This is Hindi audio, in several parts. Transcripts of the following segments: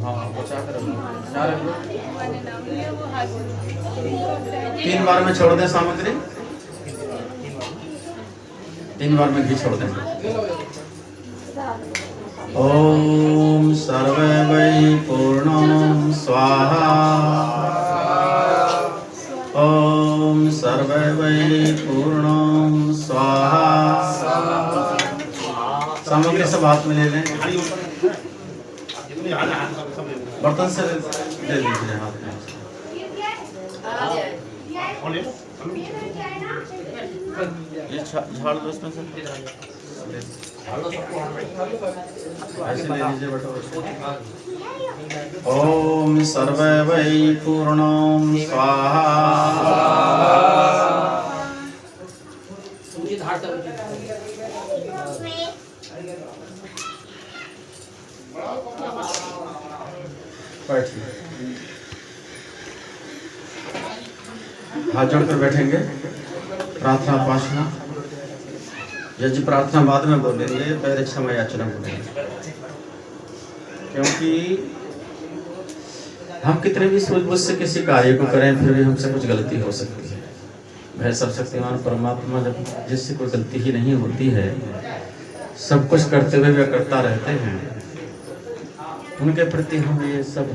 हाँ बचा कर रखो। 3 बार में छोड़ दें सामग्री, 3 बार में घी छोड़ दें। ओम सर्वे वै पूर्णं स्वाहा। ओम सर्वे वै पूर्णं स्वाहा। सामग्री सब हाथ में ले लें, बर्तन से ले लीजिए हाथ में। ये झाड़ दो इसमें से, ऐसे ले लीजिए बेटा। ओम सर्वे वै पूर्णं स्वाहा। बैठिए, हाथ जोड़कर बैठेंगे। प्रार्थना उपासना यज्ञ प्रार्थना बाद में बोलेंगे, पहले क्षमा याचना बोलेंगे। क्योंकि हम कितने भी सूझबूझ से किसी कार्य को करें, फिर भी हमसे कुछ गलती हो सकती है। वह सर्वशक्तिमान परमात्मा जब जिससे कोई गलती ही नहीं होती है, सब कुछ करते हुए वे करता रहते हैं, उनके प्रति हम ये सब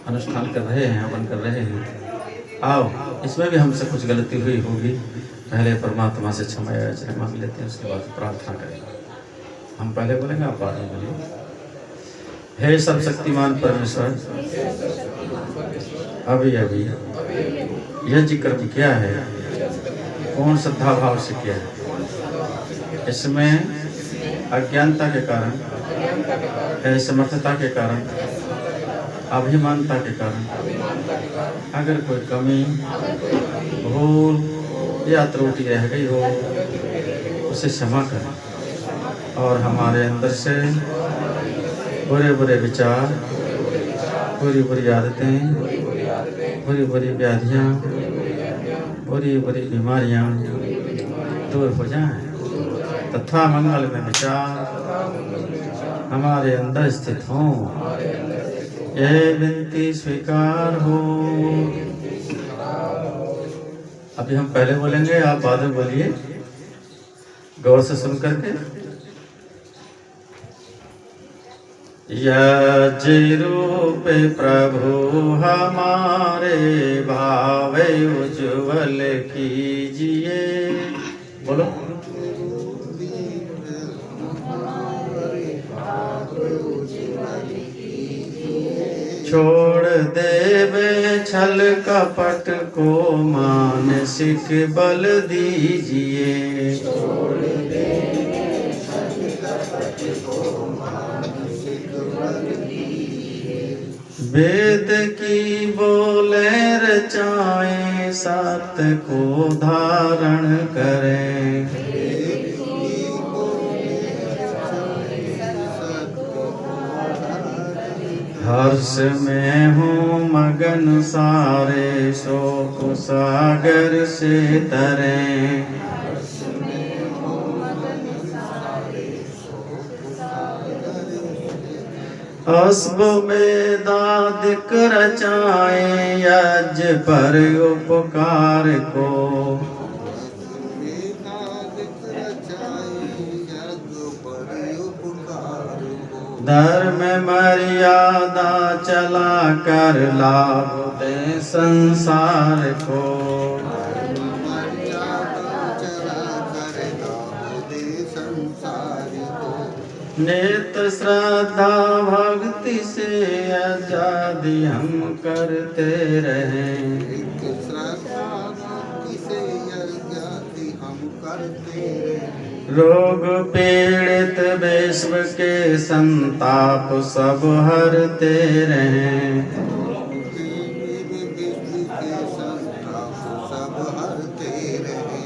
अनुष्ठान कर रहे हैं, हवन कर रहे हैं। आओ, इसमें भी हमसे कुछ गलती हुई होगी, पहले परमात्मा से क्षमा याचना मांग लेते हैं, उसके बाद प्रार्थना करेंगे। हम पहले बोलेंगे, आप बाद में बोलिए। हे सर्वशक्तिमान परमेश्वर, अभी अभी यज्ञ कर्म क्या है, पूर्ण श्रद्धा भाव से किया है। इसमें अज्ञानता के कारण, असमर्थता के कारण, अभिमानता के कारण अगर कोई कमी, भूल या त्रुटि रह गई हो, उसे क्षमा करें और हमारे अंदर से बुरे बुरे विचार, बुरी बुरी आदतें, बुरी बुरी व्याधियाँ, बुरी बुरी बीमारियाँ दूर हो जाएं तथा मंगल में विचार हमारे अंदर स्थित हों। ये विनती स्वीकार हो। अभी हम पहले बोलेंगे, आप बाद में बोलिए, गौर से सुन करके। यज्ञ रूप प्रभु हमारे भावे उज्ज्वल कीजिए। बोलो। छोड़ देवे छल कपट को मानसिक बल दीजिए। वेद की बोले रचाएं, सत्य को धारण करें। हर्ष में हूँ मगन सारे, शोक सागर से तरें। अस्ब वेदादिक रचाएं, यज्ञ पर उपकार को। धर्म मर्यादा चला कर लाभ दे संसार को। नित्य श्रद्धा भक्ति से आजादी हम करते रहें। रोग पीड़ित विश्व के संताप सब हरते रहें।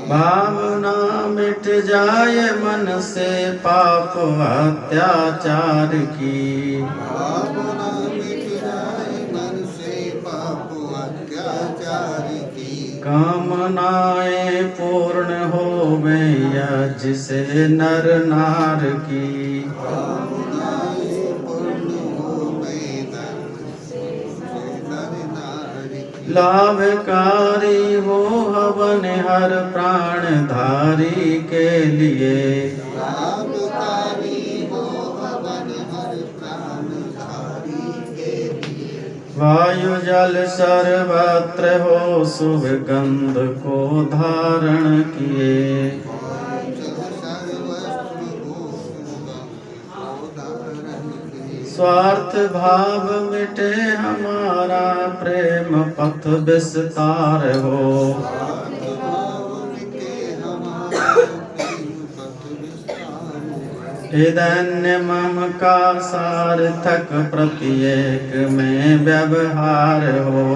भावना मिट जाए मन से पाप अत्याचार की। कामनाएं पूर्ण होवे यज्ञ से नर नार की। लाभकारी हो हवन हर प्राणधारी के लिए। वायु जल सर्वत्र हो शुभ गंध को धारण किए। स्वार्थ भाव मिटे हमारा प्रेम पथ विस्तार हो। धन्य मम का सार्थक प्रत्येक में व्यवहार हो।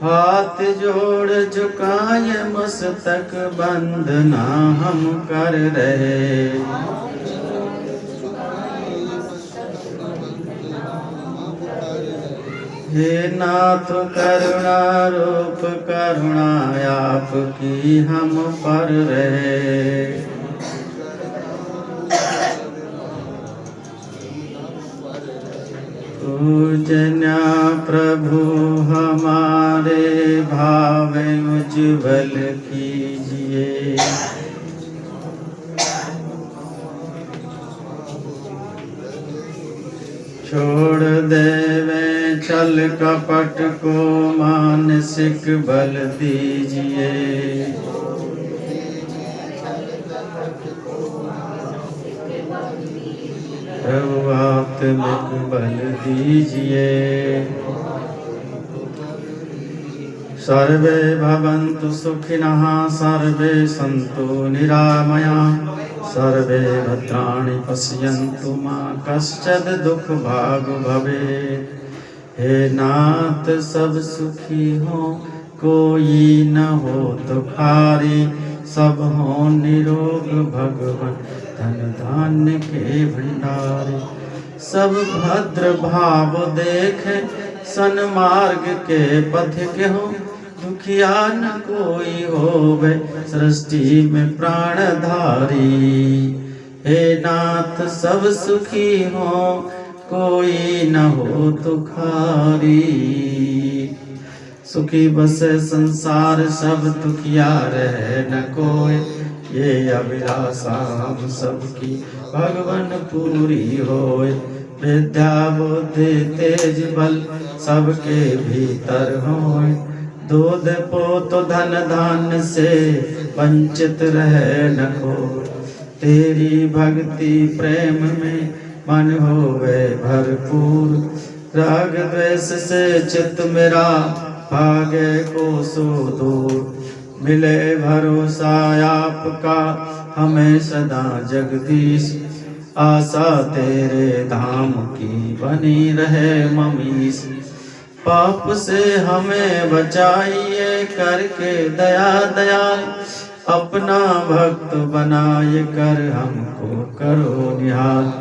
हाथ जोड़ झुकाए मस्तक बंदना हम कर रहे। हे नाथ करुणा रूप करुणा आपकी हम पर रहे। पूजना प्रभु हमारे भाव उज्ज्वल कीजिए। छोड़ देवे छल कपट को मानसिक बल दीजिए। प्रभु आत्मिक बल दीजिए। सर्वे भवन्तु सुखिनः सर्वे सन्तु निरामयाः सर्वे भद्राणि पश्यन्तु मा कश्चित् दुःख भाग् भवेत्। हे नाथ सब सुखी हो कोई न हो दुखारी। सब हो निरोग भगवान धन धान्य के भंडारे। सब भद्र भाव देखे सन्मार्ग के पथ के हो। दुखिया न कोई होवे सृष्टि में प्राणधारी। हे नाथ सब सुखी हो कोई न हो दुखारी। सुखी बसे संसार सब दुखिया रहे न कोई। ये अभिलाषा हम सबकी भगवान पूरी होए। विद्या बुद्धि तेज बल सबके भीतर होए। दूध पोत धन धान्य से वंचित रहे न कोई। तेरी भक्ति प्रेम में मन होवे भरपूर। राग द्वेष से चित्त मेरा भागे को सो दूर। मिले भरोसा आपका हमें सदा जगदीश। आशा तेरे धाम की बनी रहे ममीस। पाप से हमें बचाइए करके दया दयाल। अपना भक्त बनाए कर हमको करो निहाल।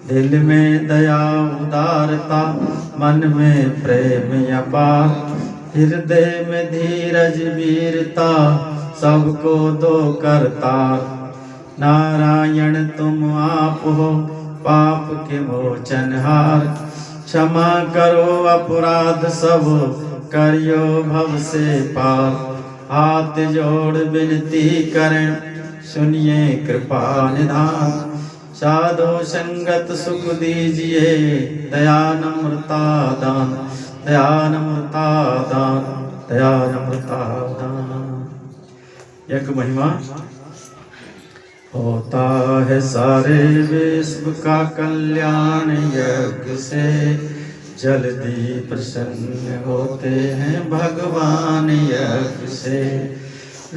दिल में दया उदारता मन में प्रेम अपार। हृदय में धीरज वीरता सबको दो करतार। नारायण तुम आप हो पाप के मोचनहार। क्षमा करो अपराध सब करियो भव से पार। हाथ जोड़ विनती करें सुनिए कृपा निधान। साधु संगत सुख दीजिए दयानम्रता दान। दयानम्रता दान दयानम्रता दान। यज्ञ महिमा होता है सारे विश्व का कल्याण यज्ञ से। जल्दी प्रसन्न होते हैं भगवान यज्ञ से।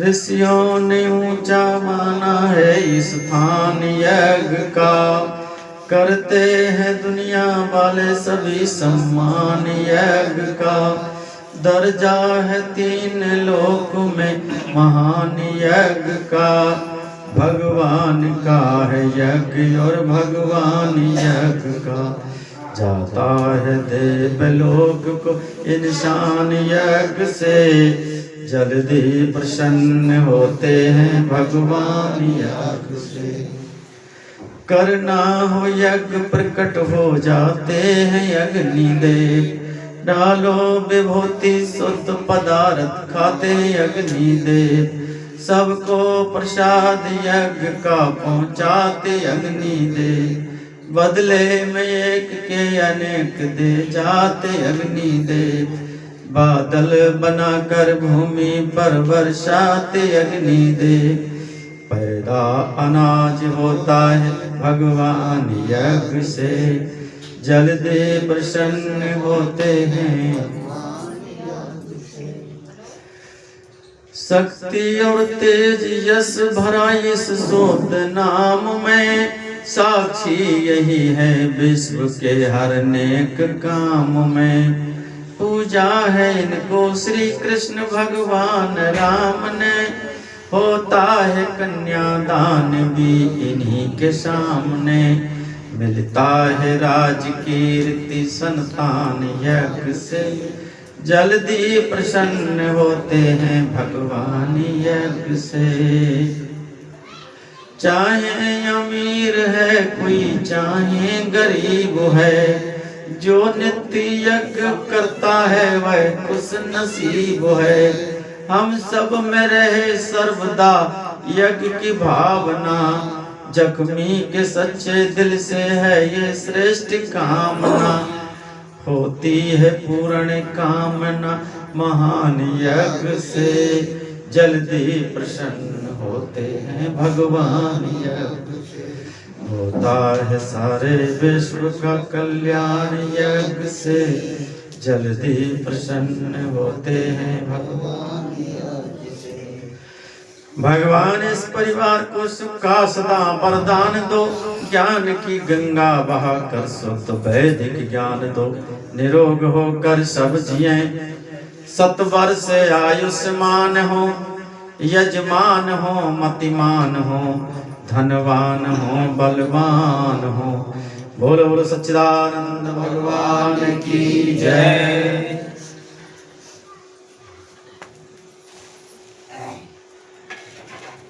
ऋषियों ने ऊंचा माना है इस स्थान यज्ञ का। करते हैं दुनिया वाले सभी सम्मान यज्ञ का। दर्जा है 3 लोक में महान यज्ञ का। भगवान का है यज्ञ और भगवान यज्ञ का। जाता है देवलोक को इंसान यज्ञ से, जल्दी प्रसन्न होते हैं भगवान यज्ञ से। करना हो यज्ञ प्रकट हो जाते हैं अग्निदेव, डालो विभूति शुद्ध पदार्थ खाते अग्निदेव, सबको प्रसाद यज्ञ का पहुँचाते अग्निदेव, बदले में एक के अनेक दे जाते अग्निदेव, बादल बनाकर भूमि पर बरसाते अग्निदेव, पैदा अनाज होता है भगवान यज्ञ से, जल्दी प्रसन्न होते हैं। शक्ति और तेज यश भरा इस शोध नाम में, साक्षी यही है विश्व के हर नेक काम में, पूजा है इनको श्री कृष्ण भगवान राम ने, होता है कन्यादान भी इन्हीं के सामने, मिलता है राज कीर्ति संतान यज्ञ से, जल्दी प्रसन्न होते हैं भगवान यज्ञ से। चाहे अमीर है कोई चाहे गरीब है, जो नित्य यज्ञ करता है वह खुश नसीब है, हम सब में रहे सर्वदा यज्ञ की भावना, जख्मी के सच्चे दिल से है ये श्रेष्ठ कामना, होती है पूर्ण कामना महान यज्ञ से, जल्दी प्रसन्न होते हैं भगवान यज्ञ से, होता है सारे विश्व का कल्याण यज्ञ से, जल्दी प्रसन्न होते हैं भगवान यज्ञ से। भगवान इस परिवार को सुख का सदा वरदान दो, ज्ञान की गंगा बहा कर शुद्ध वैदिक ज्ञान दो, निरोग होकर सब जिए, 100 वर्ष आयुष्मान हो, यजमान हो मतिमान हो, धनवान हो बलवान हो, बोलो बोलो सच्चिदानंद भगवान की जय।